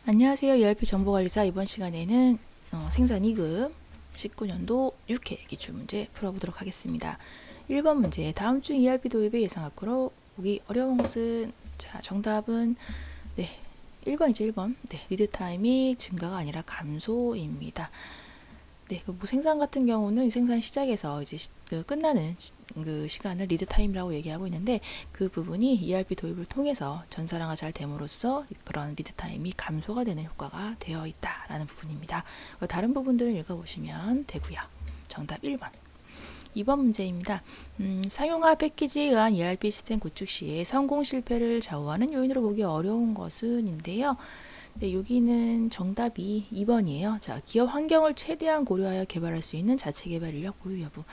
안녕하세요. ERP 정보관리사. 이번 시간에는 생산 2급 19년도 6회 기출문제 풀어보도록 하겠습니다. 1번 문제. 다음 중 ERP 도입의 예상학으로 보기 어려운 것은? 자, 정답은 1번이죠. 1번. 리드 타임이 증가가 아니라 감소입니다. 뭐 생산 같은 경우는 생산 시작에서 이제 끝나는 그 시간을 리드 타임이라고 얘기하고 있는데, 그 부분이 ERP 도입을 통해서 전산화가 잘 됨으로써 그런 리드 타임이 감소가 되는 효과가 되어 있다라는 부분입니다. 다른 부분들을 읽어보시면 되고요. 정답 1번. 2번 문제입니다. 상용화 패키지에 의한 ERP 시스템 구축 시에 성공 실패를 좌우하는 요인으로 보기 어려운 것은? 인데요. 여기는 정답이 2번이에요. 자, 기업 환경을 최대한 고려하여 개발할 수 있는 자체 개발 인력 보유 여부.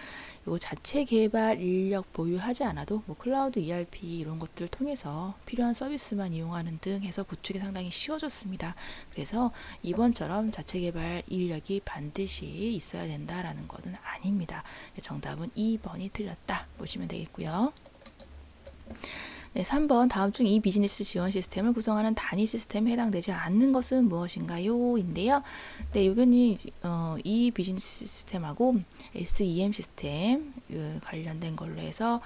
요 자체 개발 인력 보유하지 않아도 뭐 클라우드 ERP 이런 것들 통해서 필요한 서비스만 이용하는 등 해서 구축이 상당히 쉬워졌습니다. 그래서 2번처럼 자체 개발 인력이 반드시 있어야 된다라는 것은 아닙니다. 정답은 2번이 틀렸다 보시면 되겠고요. 3번. 다음 중 이 비즈니스 지원 시스템을 구성하는 단위 시스템에 해당되지 않는 것은 무엇인가요? 인데요. 여기는 이 비즈니스 시스템하고 SEM 시스템 관련된 걸로 해서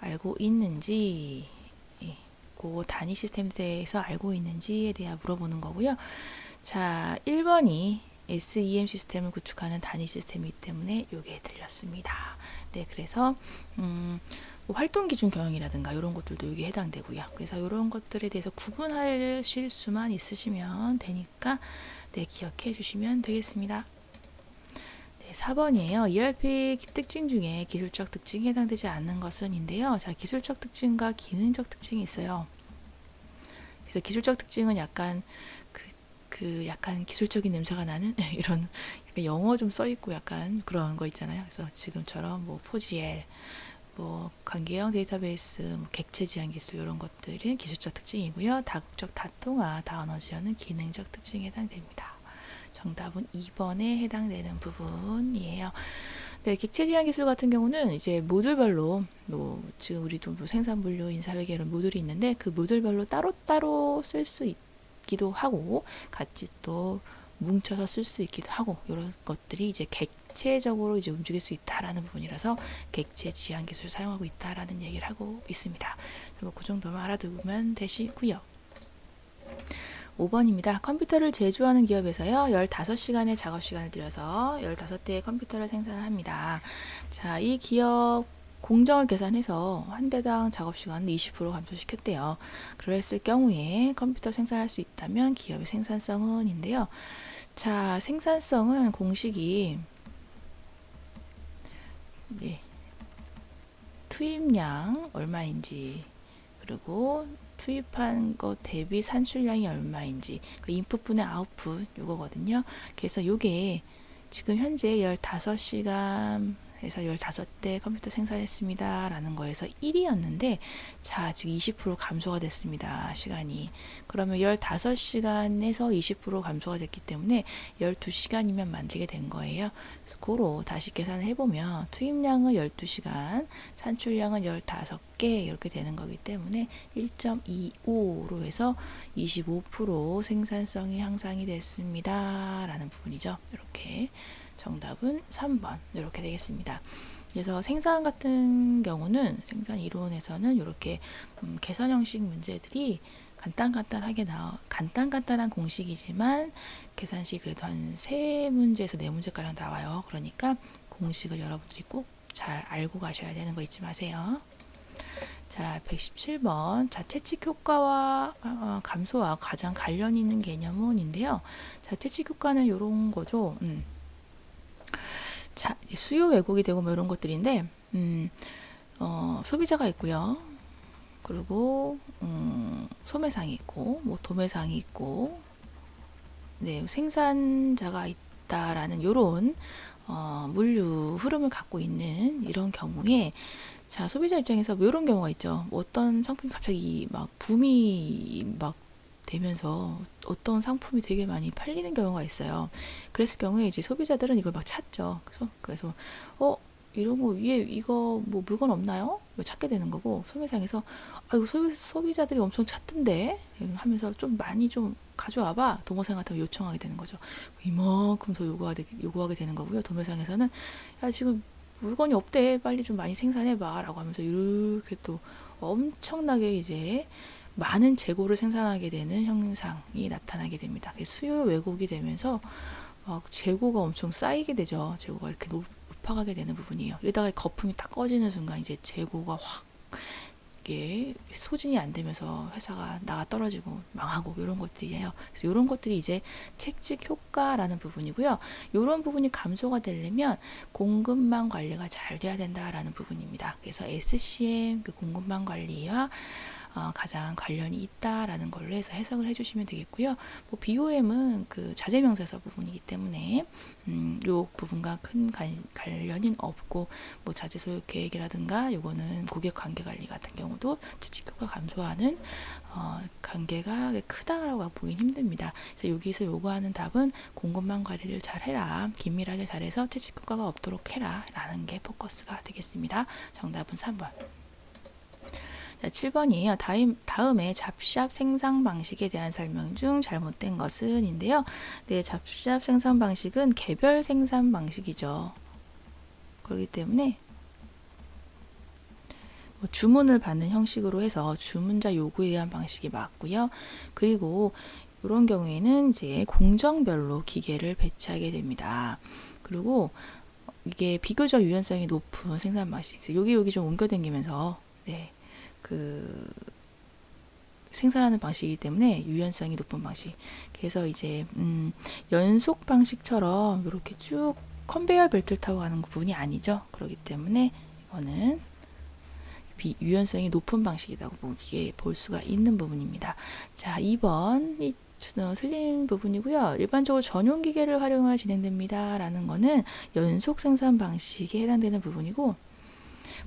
알고 있는지, 그 단위 시스템에 대해서 알고 있는지에 대해 물어보는 거고요. 자, 1번이 SEM 시스템을 구축하는 단위 시스템이기 때문에 이게 들렸습니다. 그래서 활동 기준 경영이라든가 이런 것들도 여기에 해당되고요. 그래서 이런 것들에 대해서 구분하실 수만 있으시면 되니까 기억해 주시면 되겠습니다. 4번이에요. ERP 특징 중에 기술적 특징이 해당되지 않는 것은? 인데요. 자, 기술적 특징과 기능적 특징이 있어요. 그래서 기술적 특징은 약간 약간 기술적인 냄새가 나는 이런 약간 영어 좀 써있고 약간 그런 거 있잖아요. 그래서 지금처럼 뭐 포지엘, 뭐 관계형 데이터베이스, 뭐 객체 지향 기술 이런 것들은 기술적 특징이고요. 다국적 다통화, 다언어 지원은 기능적 특징에 해당됩니다. 정답은 2번에 해당되는 부분이에요. 객체 지향 기술 같은 경우는 이제 모듈별로 지금 우리도 생산 분류, 인사회계 이런 모듈이 있는데 그 모듈별로 따로따로 쓸 수 있기도 하고 같이 또 뭉쳐서 쓸 수 있기도 하고 이런 것들이 이제 객체적으로 이제 움직일 수 있다라는 부분이라서 객체 지향 기술을 사용하고 있다라는 얘기를 하고 있습니다. 그 정도만 알아두면 되시고요. 5번입니다. 컴퓨터를 제조하는 기업에서요, 15시간의 작업 시간을 들여서 15대의 컴퓨터를 생산합니다. 자, 이 기업 공정을 계산해서 한 대당 작업 시간을 20% 감소시켰대요. 그랬을 경우에 컴퓨터 생산할 수 있다면 기업의 생산성은? 인데요. 자, 생산성은 공식이 투입량 얼마인지, 그리고 투입한 것 대비 산출량이 얼마인지, 그 인풋분의 아웃풋 요거거든요. 그래서 요게 지금 현재 15시간 해서 15대 컴퓨터 생산했습니다 라는 거에서 1이었는데 자, 지금 20% 감소가 됐습니다. 시간이. 그러면 15시간에서 20% 감소가 됐기 때문에 12시간이면 만들게 된 거예요. 그래서 그로 다시 계산을 해보면 투입량은 12시간, 산출량은 15개 이렇게 되는 거기 때문에 1.25로 해서 25% 생산성이 향상이 됐습니다 라는 부분이죠. 이렇게 정답은 3번 이렇게 되겠습니다. 그래서 생산 같은 경우는 생산 이론에서는 이렇게 계산 형식 문제들이 간단한 공식이지만 계산식 그래도 한 3문제에서 4문제가량 나와요. 그러니까 공식을 여러분들이 꼭 잘 알고 가셔야 되는 거 잊지 마세요. 자, 117번. 자, 채찍 효과와 감소와 가장 관련 있는 개념은? 인데요. 자, 채찍 효과는 이런 거죠. 자, 수요 왜곡이 되고 뭐 이런 것들인데, 소비자가 있고요. 그리고 소매상이 있고, 뭐 도매상이 있고, 생산자가 있다라는 이런 물류 흐름을 갖고 있는 이런 경우에, 자, 소비자 입장에서 뭐 이런 경우가 있죠. 뭐 어떤 상품이 갑자기 막 붐이 막 되면서 어떤 상품이 되게 많이 팔리는 경우가 있어요. 그랬을 경우에 이제 소비자들은 이걸 막 찾죠. 그래서 이런 거 위에 이거 뭐 물건 없나요? 찾게 되는 거고, 소매상에서 아 이거 소비자들이 엄청 찾던데 하면서 좀 많이 좀 가져와봐, 도매상한테 요청하게 되는 거죠. 이만큼 더 요구하게 되는 거고요. 도매상에서는 야 지금 물건이 없대, 빨리 좀 많이 생산해봐 라고 하면서 이렇게 또 엄청나게 이제 많은 재고를 생산하게 되는 현상이 나타나게 됩니다. 수요 왜곡이 되면서 막 재고가 엄청 쌓이게 되죠. 재고가 이렇게 높아가게 되는 부분이에요. 이러다가 거품이 딱 꺼지는 순간 이제 재고가 확 이게 소진이 안 되면서 회사가 나가 떨어지고 망하고 이런 것들이에요. 그래서 이런 것들이 이제 책찍 효과라는 부분이고요. 이런 부분이 감소가 되려면 공급망 관리가 잘 돼야 된다라는 부분입니다. 그래서 SCM 그 공급망 관리와 가장 관련이 있다라는 걸로 해서 해석을 해주시면 되겠고요. 뭐 BOM은 그 자재명사서 부분이기 때문에 요 부분과 큰 관련은 없고, 뭐 자재 소유 계획이라든가 요거는 고객 관계 관리 같은 경우도 채찍효과 감소하는 관계가 크다라고 보긴 힘듭니다. 그래서 여기서 요구하는 답은 공급망 관리를 잘 해라, 긴밀하게 잘해서 채찍효과가 없도록 해라 라는 게 포커스가 되겠습니다. 정답은 3번. 자, 7번이에요. 다음에 잡샵 생산 방식에 대한 설명 중 잘못된 것은 인데요. 네, 잡샵 생산 방식은 개별 생산 방식이죠. 그렇기 때문에 뭐 주문을 받는 형식으로 해서 주문자 요구에 의한 방식이 맞고요. 그리고 이런 경우에는 이제 공정별로 기계를 배치하게 됩니다. 그리고 이게 비교적 유연성이 높은 생산 방식. 여기 좀 옮겨다니면서 네. 그 생산하는 방식이기 때문에 유연성이 높은 방식. 그래서 이제 연속 방식처럼 이렇게 쭉 컨베이어 벨트를 타고 가는 부분이 아니죠. 그렇기 때문에 이거는 유연성이 높은 방식이라고 볼 수가 있는 부분입니다. 자, 2번 이 틀린 부분이고요. 일반적으로 전용 기계를 활용하여 진행됩니다 라는 거는 연속 생산 방식에 해당되는 부분이고,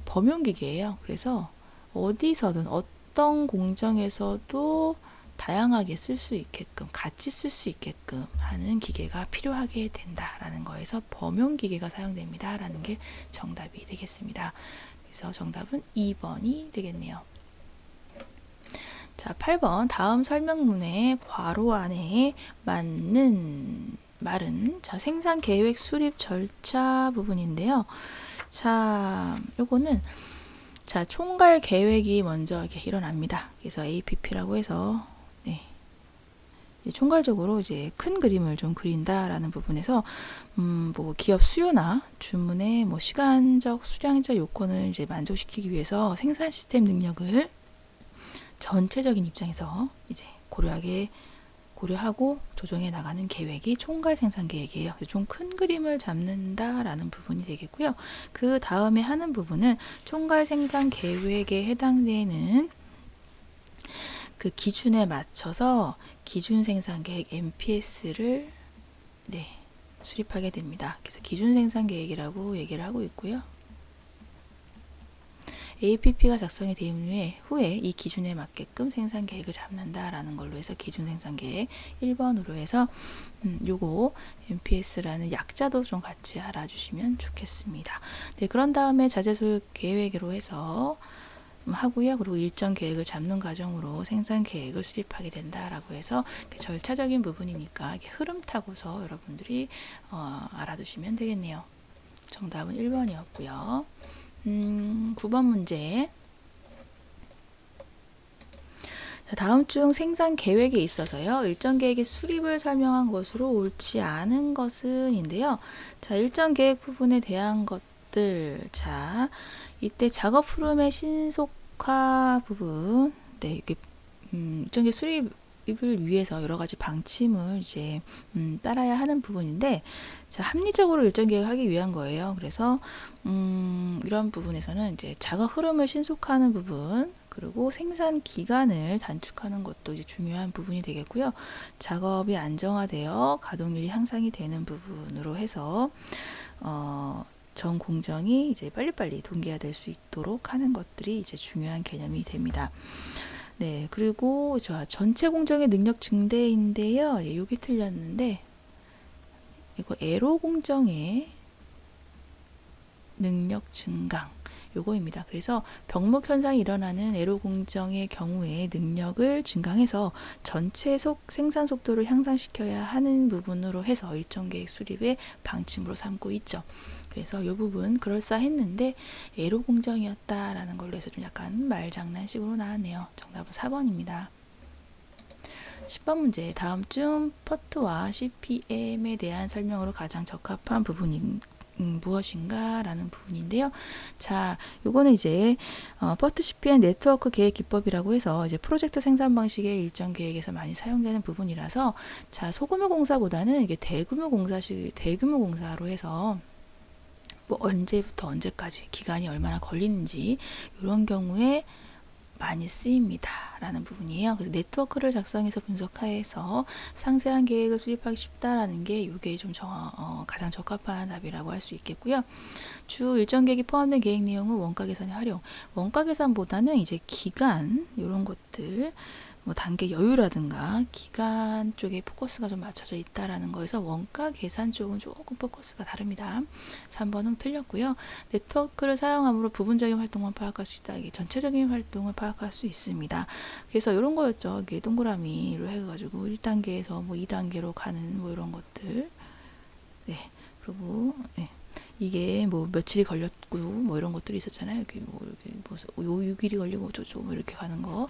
범용 기계예요. 그래서 어디서든 어떤 공정에서도 다양하게 쓸 수 있게끔, 같이 쓸 수 있게끔 하는 기계가 필요하게 된다라는 거에서 범용 기계가 사용됩니다 라는 게 정답이 되겠습니다. 그래서 정답은 2번이 되겠네요. 자, 8번 다음 설명문의 괄호 안에 맞는 말은 자, 생산 계획 수립 절차 부분인데요. 자, 요거는 자, 총괄 계획이 먼저 이렇게 일어납니다. 그래서 APP라고 해서 네. 총괄적으로 이제 큰 그림을 좀 그린다라는 부분에서 뭐 기업 수요나 주문의 뭐 시간적, 수량적 요건을 이제 만족시키기 위해서 생산 시스템 능력을 전체적인 입장에서 이제 고려하고 조정해 나가는 계획이 총괄 생산 계획이에요. 좀 큰 그림을 잡는다라는 부분이 되겠고요. 그 다음에 하는 부분은 총괄 생산 계획에 해당되는 그 기준에 맞춰서 기준 생산 계획 MPS를 네, 수립하게 됩니다. 그래서 기준 생산 계획이라고 얘기를 하고 있고요. APP가 작성이 된 후에 이 기준에 맞게끔 생산 계획을 잡는다라는 걸로 해서 기준 생산 계획 1번으로 해서 요거 MPS라는 약자도 좀 같이 알아주시면 좋겠습니다. 네, 그런 다음에 자재 소요 계획으로 해서 하고요. 그리고 일정 계획을 잡는 과정으로 생산 계획을 수립하게 된다라고 해서 절차적인 부분이니까 이렇게 흐름 타고서 여러분들이 알아두시면 되겠네요. 정답은 1번이었고요. 9번 문제. 자, 다음 중 생산 계획에 있어서요. 일정 계획의 수립을 설명한 것으로 옳지 않은 것은 인데요. 자, 일정 계획 부분에 대한 것들. 자, 이때 작업 흐름의 신속화 부분. 네, 이게 일정 계획 수립을 위해서 여러 가지 방침을 이제 따라야 하는 부분인데, 자, 합리적으로 일정 계획을 하기 위한 거예요. 그래서 이런 부분에서는 이제 작업 흐름을 신속화하는 부분, 그리고 생산 기간을 단축하는 것도 이제 중요한 부분이 되겠고요. 작업이 안정화되어 가동률이 향상이 되는 부분으로 해서 전 공정이 이제 빨리빨리 동기화될 수 있도록 하는 것들이 이제 중요한 개념이 됩니다. 네, 그리고 전체 공정의 능력 증대인데요. 예, 여기 틀렸는데 이거 에로 공정의 능력 증강 요거입니다. 그래서 병목 현상이 일어나는 애로 공정의 경우에 능력을 증강해서 전체 생산 속도를 향상시켜야 하는 부분으로 해서 일정 계획 수립의 방침으로 삼고 있죠. 그래서 이 부분 그럴싸했는데 애로 공정이었다라는 걸로 해서 좀 약간 말장난식으로 나왔네요. 정답은 4번입니다. 10번 문제. 다음 중 퍼트와 CPM에 대한 설명으로 가장 적합한 부분이 무엇인가 라는 부분인데요. 자, 요거는 이제 퍼트 CPM 네트워크 계획 기법이라고 해서 이제 프로젝트 생산 방식의 일정 계획에서 많이 사용되는 부분이라서 자, 소규모 공사보다는 이게 대규모 공사로 해서 뭐 언제부터 언제까지 기간이 얼마나 걸리는지 이런 경우에 많이 쓰입니다 라는 부분이에요. 그래서 네트워크를 작성해서 분석해서 상세한 계획을 수립하기 쉽다라는 게 이게 좀 가장 적합한 답이라고 할 수 있겠고요. 주 일정 계획이 포함된 계획 내용은 원가 계산의 활용. 원가 계산보다는 이제 기간 이런 것들 뭐 단계 여유라든가 기간 쪽에 포커스가 좀 맞춰져 있다라는 거에서 원가 계산 쪽은 조금 포커스가 다릅니다. 3번은 틀렸고요. 네트워크를 사용함으로 부분적인 활동만 파악할 수 있다. 이게 전체적인 활동을 파악할 수 있습니다. 그래서 이런 거였죠. 이게 동그라미로 해가지고 1단계에서 뭐 2단계로 가는 뭐 이런 것들. 네. 그리고 네. 이게 뭐 며칠이 걸렸고 뭐 이런 것들이 있었잖아요. 이렇게 뭐 6일이 걸리고 어쩌고 뭐 이렇게 가는 거.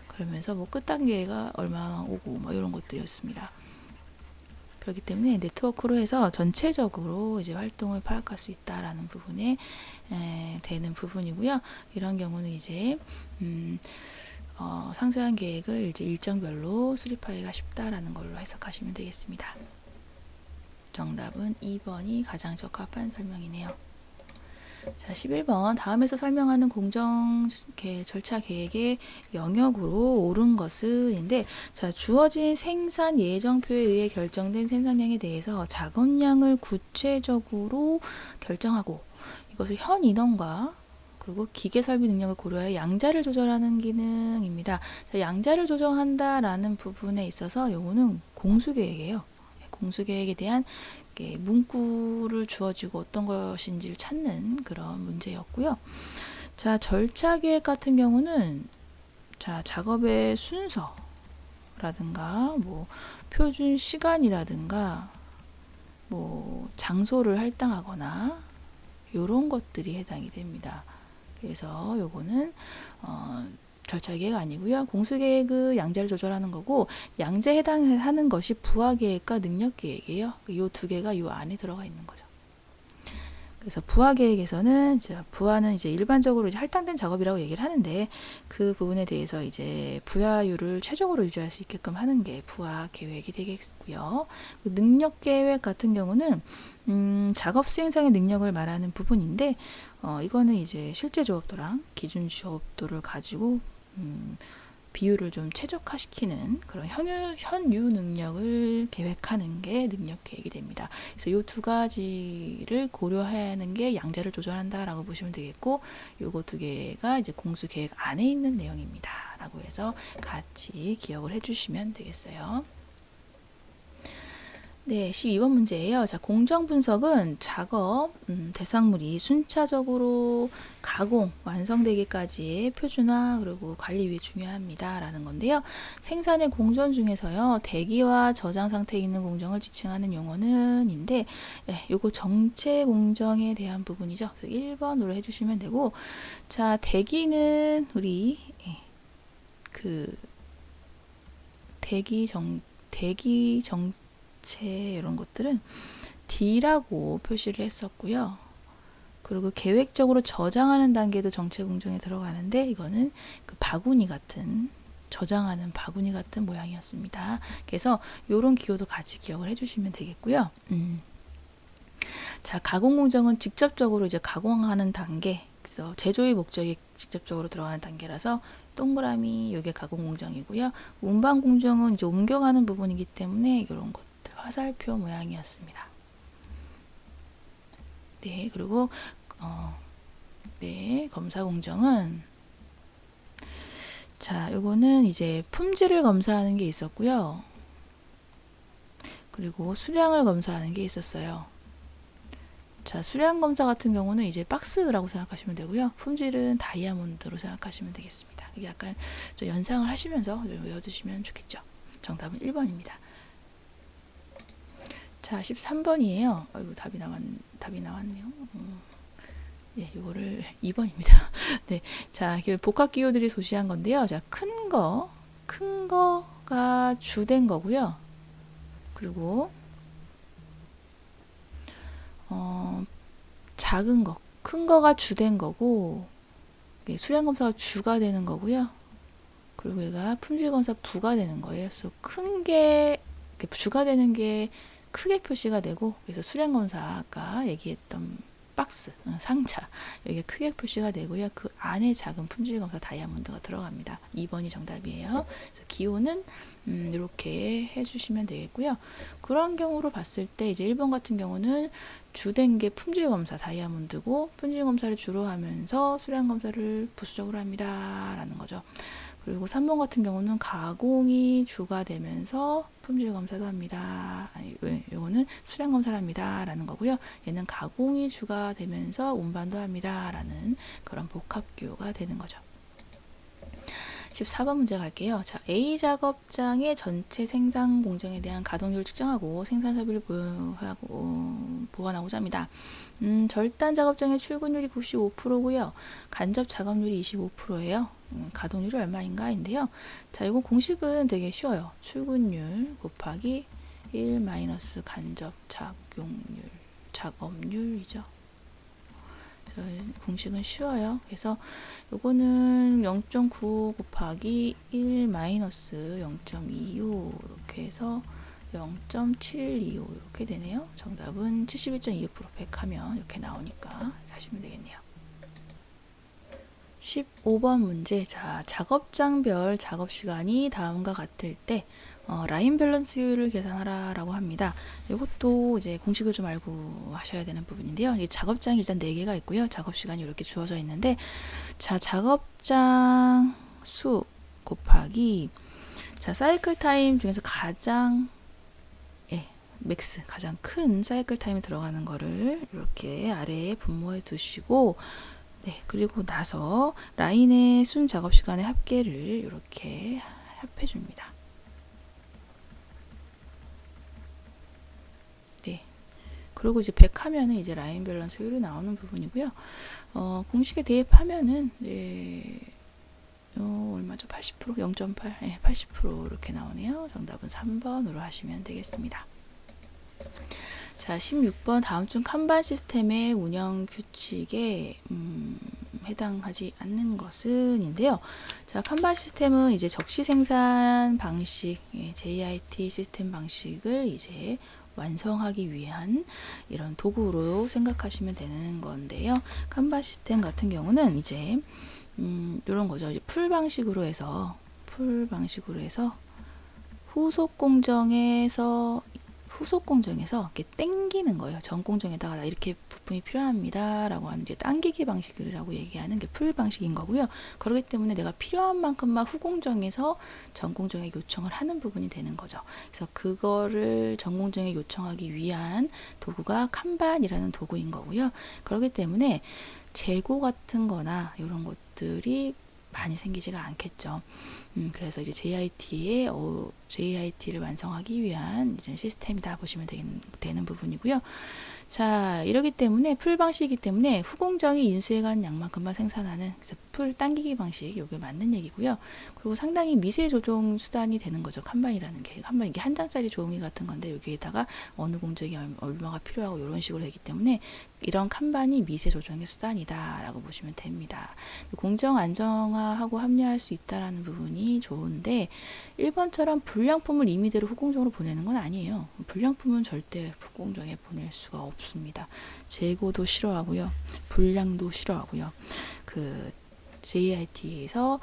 그러면서 뭐 끝 단계가 얼마 오고 뭐 이런 것들이었습니다. 그렇기 때문에 네트워크로 해서 전체적으로 이제 활동을 파악할 수 있다라는 부분에 되는 부분이고요. 이런 경우는 이제 상세한 계획을 이제 일정별로 수립하기가 쉽다라는 걸로 해석하시면 되겠습니다. 정답은 2번이 가장 적합한 설명이네요. 자, 11번. 다음에서 설명하는 공정 절차 계획의 영역으로 옳은 것은인데, 자, 주어진 생산 예정표에 의해 결정된 생산량에 대해서 작업량을 구체적으로 결정하고, 이것을 현 인원과 그리고 기계 설비 능력을 고려하여 양자를 조절하는 기능입니다. 자, 양자를 조정한다라는 부분에 있어서 요거는 공수계획이에요. 공수계획에 대한 문구를 주어지고 어떤 것인지를 찾는 그런 문제였고요. 자, 절차계획 같은 경우는 자, 작업의 순서라든가 뭐 표준 시간이라든가 뭐 장소를 할당하거나 이런 것들이 해당이 됩니다. 그래서 요거는 절차계획 아니고요. 공수계획의 양자를 조절하는 거고, 양자에 해당하는 것이 부하계획과 능력계획이에요. 이 두 개가 이 안에 들어가 있는 거죠. 그래서 부하계획에서는 부하는 이제 일반적으로 이제 할당된 작업이라고 얘기를 하는데, 그 부분에 대해서 이제 부하율을 최적으로 유지할 수 있게끔 하는 게 부하계획이 되겠고요. 능력계획 같은 경우는 작업 수행상의 능력을 말하는 부분인데, 이거는 이제 실제 조업도랑 기준 조업도를 가지고 비율을 좀 최적화시키는 그런 현유 능력을 계획하는 게 능력 계획이 됩니다. 그래서 이 두 가지를 고려하는 게 양자를 조절한다라고 보시면 되겠고, 요거 두 개가 이제 공수 계획 안에 있는 내용입니다라고 해서 같이 기억을 해주시면 되겠어요. 네, 12번 문제예요. 자, 공정 분석은 작업 대상물이 순차적으로 가공, 완성되기까지의 표준화 그리고 관리 위해 중요합니다. 라는 건데요. 생산의 공정 중에서요. 대기와 저장 상태에 있는 공정을 지칭하는 용어는인데 요거 정체 공정에 대한 부분이죠. 그래서 1번으로 해주시면 되고, 자, 대기는 우리 대기 이런 것들은 D라고 표시를 했었고요. 그리고 계획적으로 저장하는 단계도 정체 공정에 들어가는데, 이거는 그 바구니 같은 저장하는 바구니 같은 모양이었습니다. 그래서 이런 기호도 같이 기억을 해주시면 되겠고요. 자, 가공 공정은 직접적으로 이제 가공하는 단계, 그래서 제조의 목적이 직접적으로 들어가는 단계라서 동그라미 요게 가공 공정이고요. 운반 공정은 이제 옮겨가는 부분이기 때문에 이런 것 화살표 모양이었습니다. 네, 그리고 검사 공정은 자, 요거는 이제 품질을 검사하는 게 있었고요. 그리고 수량을 검사하는 게 있었어요. 자, 수량 검사 같은 경우는 이제 박스라고 생각하시면 되고요. 품질은 다이아몬드로 생각하시면 되겠습니다. 이게 약간 좀 연상을 하시면서 외워두시면 좋겠죠. 정답은 1번입니다. 자, 13번이에요. 아이고, 답이 나왔네요. 네, 이거를 2번입니다. 네, 자, 복합 기호들이 소시한 건데요. 자, 큰 거가 주된 거고요. 그리고 작은 거, 큰 거가 주된 거고, 수량 검사가 주가 되는 거고요. 그리고 얘가 품질 검사 부가 되는 거예요. 그래서 큰 게 주가 되는 게 크게 표시가 되고, 그래서 수량 검사 아까 얘기했던 박스, 상자 여기에 크게 표시가 되고요. 그 안에 작은 품질 검사 다이아몬드가 들어갑니다. 2번이 정답이에요. 그래서 기호는 이렇게 해주시면 되겠고요. 그런 경우로 봤을 때 이제 1번 같은 경우는 주된 게 품질 검사 다이아몬드고 품질 검사를 주로 하면서 수량 검사를 부수적으로 합니다. 라는 거죠. 그리고 3번 같은 경우는 가공이 주가 되면서 품질 검사도 합니다. 이거는 수량 검사를 합니다. 라는 거고요. 얘는 가공이 주가 되면서 운반도 합니다. 라는 그런 복합 기호가 되는 거죠. 14번 문제 갈게요. 자, A 작업장의 전체 생산 공정에 대한 가동률을 측정하고 생산 설비를 보관하고자 합니다. 절단 작업장의 출근율이 95%고요. 간접 작업률이 25%예요. 가동률이 얼마인가인데요. 자, 이거 공식은 되게 쉬워요. 출근율 곱하기 1 마이너스 간접 작업률이죠. 공식은 쉬워요. 그래서 요거는 0.95 곱하기 1 마이너스 0.25 이렇게 해서 0.725 이렇게 되네요. 정답은 71.25% 100 하면 이렇게 나오니까 하시면 되겠네요. 15번 문제. 자, 작업장별 작업 시간이 다음과 같을 때 라인 밸런스 효율을 계산하라 라고 합니다. 이것도 이제 공식을 좀 알고 하셔야 되는 부분인데요. 이 작업장이 일단 4개가 있고요. 작업 시간이 이렇게 주어져 있는데, 자, 작업장 수 곱하기, 자, 사이클 타임 중에서 가장 맥스, 가장 큰 사이클 타임이 들어가는 거를 이렇게 아래에 분모해 두시고, 네, 그리고 나서 라인의 순 작업 시간의 합계를 이렇게 합해 줍니다. 네. 그리고 이제 100 하면은 이제 라인 밸런스 효율이 나오는 부분이고요. 공식에 대입하면은 얼마죠? 80%, 0.8, 80% 이렇게 나오네요. 정답은 3번으로 하시면 되겠습니다. 자, 16번 다음 중 칸반 시스템의 운영 규칙에 해당하지 않는 것은인데요. 자, 칸반 시스템은 이제 적시 생산 방식, JIT 시스템 방식을 이제 완성하기 위한 이런 도구로 생각하시면 되는 건데요. 칸반 시스템 같은 경우는 이제 이런 거죠. 이제 풀 방식으로 해서 후속 공정에서 이렇게 당기는 거예요. 전 공정에다가 이렇게 부품이 필요합니다 라고 하는 이제 당기기 방식이라고 얘기하는 게 풀 방식인 거고요. 그렇기 때문에 내가 필요한 만큼만 후 공정에서 전 공정에 요청을 하는 부분이 되는 거죠. 그래서 그거를 전 공정에 요청하기 위한 도구가 칸반이라는 도구인 거고요. 그렇기 때문에 재고 같은 거나 이런 것들이 많이 생기지가 않겠죠. 그래서 이제 JIT를 완성하기 위한 이제 시스템이다 보시면 되는 부분이고요. 자, 이러기 때문에 풀 방식이기 때문에 후공정이 인수해간 양만큼만 생산하는 그래서 풀 당기기 방식, 이게 맞는 얘기고요. 그리고 상당히 미세 조정 수단이 되는 거죠. 칸반이라는 게. 칸반 이게 한 장짜리 종이 같은 건데 여기에다가 어느 공정이 얼마가 필요하고 이런 식으로 되기 때문에 이런 칸반이 미세 조정의 수단이다라고 보시면 됩니다. 공정 안정화하고 합리화할 수 있다라는 부분이 좋은데 1번처럼 불량품을 임의대로 후공정으로 보내는 건 아니에요. 불량품은 절대 후공정에 보낼 수가 없습니다. 재고도 싫어하고요. 불량도 싫어하고요. 그 JIT에서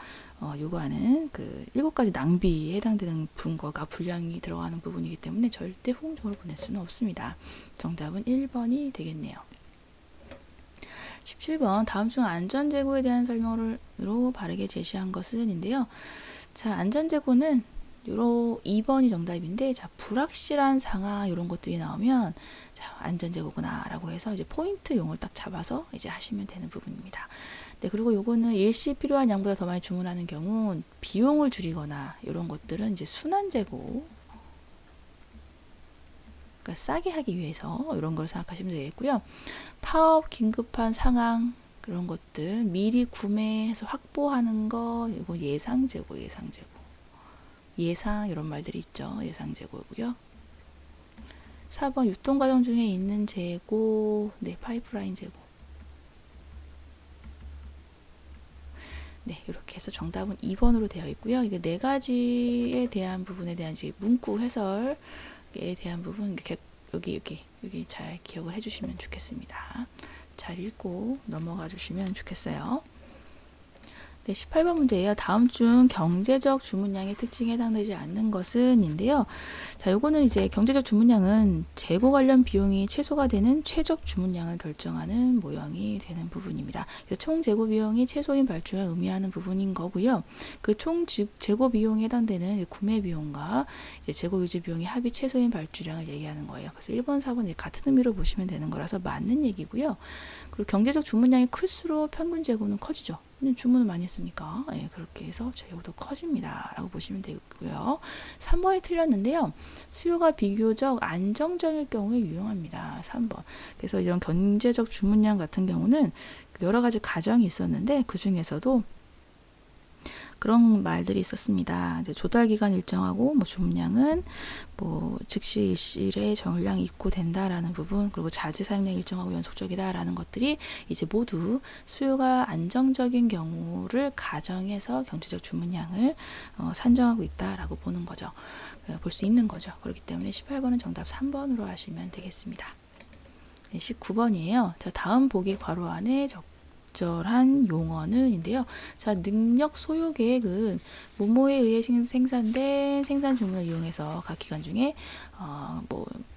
요구하는 그 7가지 낭비에 해당되는 분거가 불량이 들어가는 부분이기 때문에 절대 후공정으로 보낼 수는 없습니다. 정답은 1번이 되겠네요. 17번 다음 중 안전재고에 대한 설명으로 바르게 제시한 것은인데요. 자, 안전재고는 요런 2번이 정답인데, 자, 불확실한 상황 이런 것들이 나오면 자, 안전재고구나라고 해서 이제 포인트용을 딱 잡아서 이제 하시면 되는 부분입니다. 네, 그리고 요거는 일시 필요한 양보다 더 많이 주문하는 경우 비용을 줄이거나 이런 것들은 이제 순환재고, 그러니까 싸게 하기 위해서 이런 걸 생각하시면 되겠고요. 파업 긴급한 상황 그런 것들 미리 구매해서 확보하는 거, 이거 예상재고, 예상 이런 말들이 있죠. 예상재고고요. 4번 유통과정 중에 있는 재고, 네, 파이프라인 재고. 네, 이렇게 해서 정답은 2번으로 되어 있고요. 이게 네 가지에 대한 부분에 대한 이제 문구 해설에 대한 부분 여기 잘 기억을 해주시면 좋겠습니다. 잘 읽고 넘어가 주시면 좋겠어요. 네, 18번 문제예요. 다음 중 경제적 주문량의 특징에 해당되지 않는 것은 인데요. 자, 요거는 이제 경제적 주문량은 재고 관련 비용이 최소가 되는 최적 주문량을 결정하는 모형이 되는 부분입니다. 그래서 총 재고 비용이 최소인 발주를 의미하는 부분인 거고요. 그 총 재고 비용에 해당되는 구매 비용과 이제 재고 유지 비용이 합이 최소인 발주량을 얘기하는 거예요. 그래서 1번, 4번 같은 의미로 보시면 되는 거라서 맞는 얘기고요. 그리고 경제적 주문량이 클수록 평균 재고는 커지죠. 주문을 많이 했으니까 그렇게 해서 재고도 커집니다 라고 보시면 되고요. 3번이 틀렸는데요. 수요가 비교적 안정적일 경우에 유용합니다. 3번. 그래서 이런 경제적 주문량 같은 경우는 여러 가지 가정이 있었는데 그 중에서도 그런 말들이 있었습니다. 이제 조달 기간 일정하고 뭐 주문량은 뭐 즉시 일실에 정량이 입고된다라는 부분, 그리고 자재 사용량 일정하고 연속적이다라는 것들이 이제 모두 수요가 안정적인 경우를 가정해서 경제적 주문량을 산정하고 있다라고 보는 거죠. 볼 수 있는 거죠. 그렇기 때문에 18번은 정답 3번으로 하시면 되겠습니다. 19번이에요. 자, 다음 보기 괄호 안에 적절한 용어는인데요. 자, 능력 소요 계획은 모모에 의해 생산된 생산 주문을 이용해서 각 기간 중에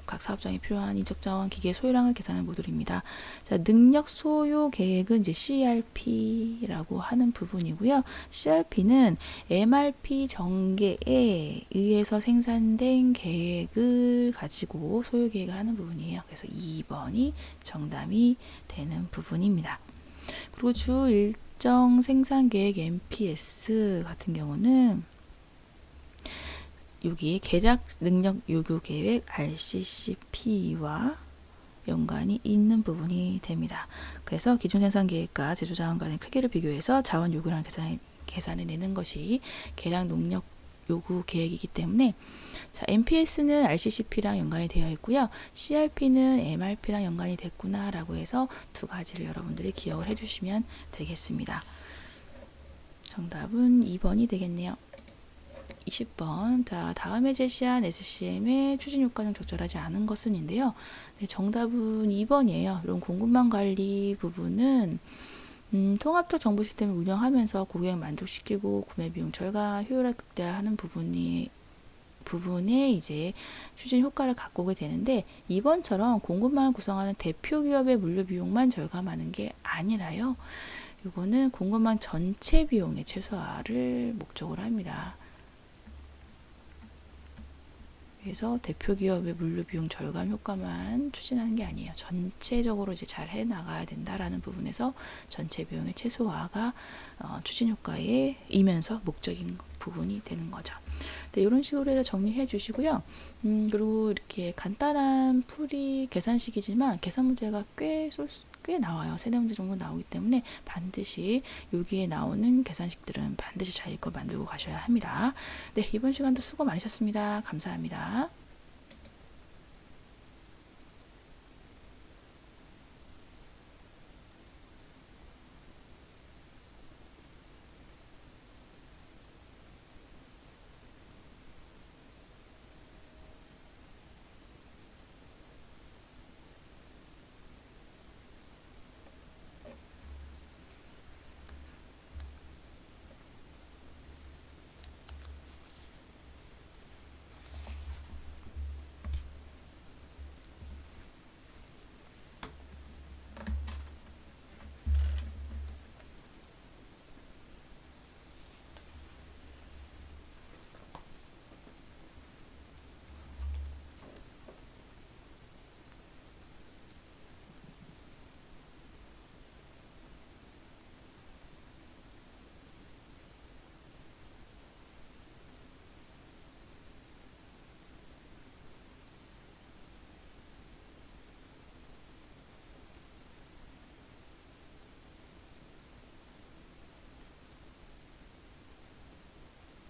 각 사업장에 필요한 인적 자원, 기계 소요량을 계산하는 모듈입니다. 자, 능력 소요 계획은 이제 CRP라고 하는 부분이고요. CRP는 MRP 전개에 의해서 생산된 계획을 가지고 소요 계획을 하는 부분이에요. 그래서 2번이 정답이 되는 부분입니다. 그리고 주 일정 생산 계획 MPS 같은 경우는 여기 계략 능력 요구 계획 RCCP와 연관이 있는 부분이 됩니다. 그래서 기존 생산 계획과 제조 자원 간의 크기를 비교해서 자원 요구량을 계산해 내는 것이 계략 능력 요구 계획이기 때문에, 자, MPS는 RCCP랑 연관이 되어 있고요. CRP는 MRP랑 연관이 됐구나 라고 해서 두 가지를 여러분들이 기억을 해주시면 되겠습니다. 정답은 2번이 되겠네요. 20번. 자, 다음에 제시한 SCM의 추진 효과는 적절하지 않은 것은 인데요. 네, 정답은 2번이에요. 이런 공급망 관리 부분은 통합적 정보 시스템을 운영하면서 고객을 만족시키고 구매 비용 절감, 효율을 극대화하는 부분에 이제 추진 효과를 갖고 오게 되는데, 이번처럼 공급망을 구성하는 대표 기업의 물류 비용만 절감하는 게 아니라요. 이거는 공급망 전체 비용의 최소화를 목적으로 합니다. 그래서 대표 기업의 물류 비용 절감 효과만 추진하는 게 아니에요. 전체적으로 이제 잘 해 나가야 된다라는 부분에서 전체 비용의 최소화가 추진 효과에 이면서 목적인 부분이 되는 거죠. 네, 이런 식으로 해서 정리해 주시고요. 그리고 이렇게 간단한 풀이 계산식이지만 계산 문제가 꽤 나와요. 3-4문제 정도 나오기 때문에 반드시 여기에 나오는 계산식들은 반드시 잘 읽고 만들고 가셔야 합니다. 네, 이번 시간도 수고 많으셨습니다. 감사합니다.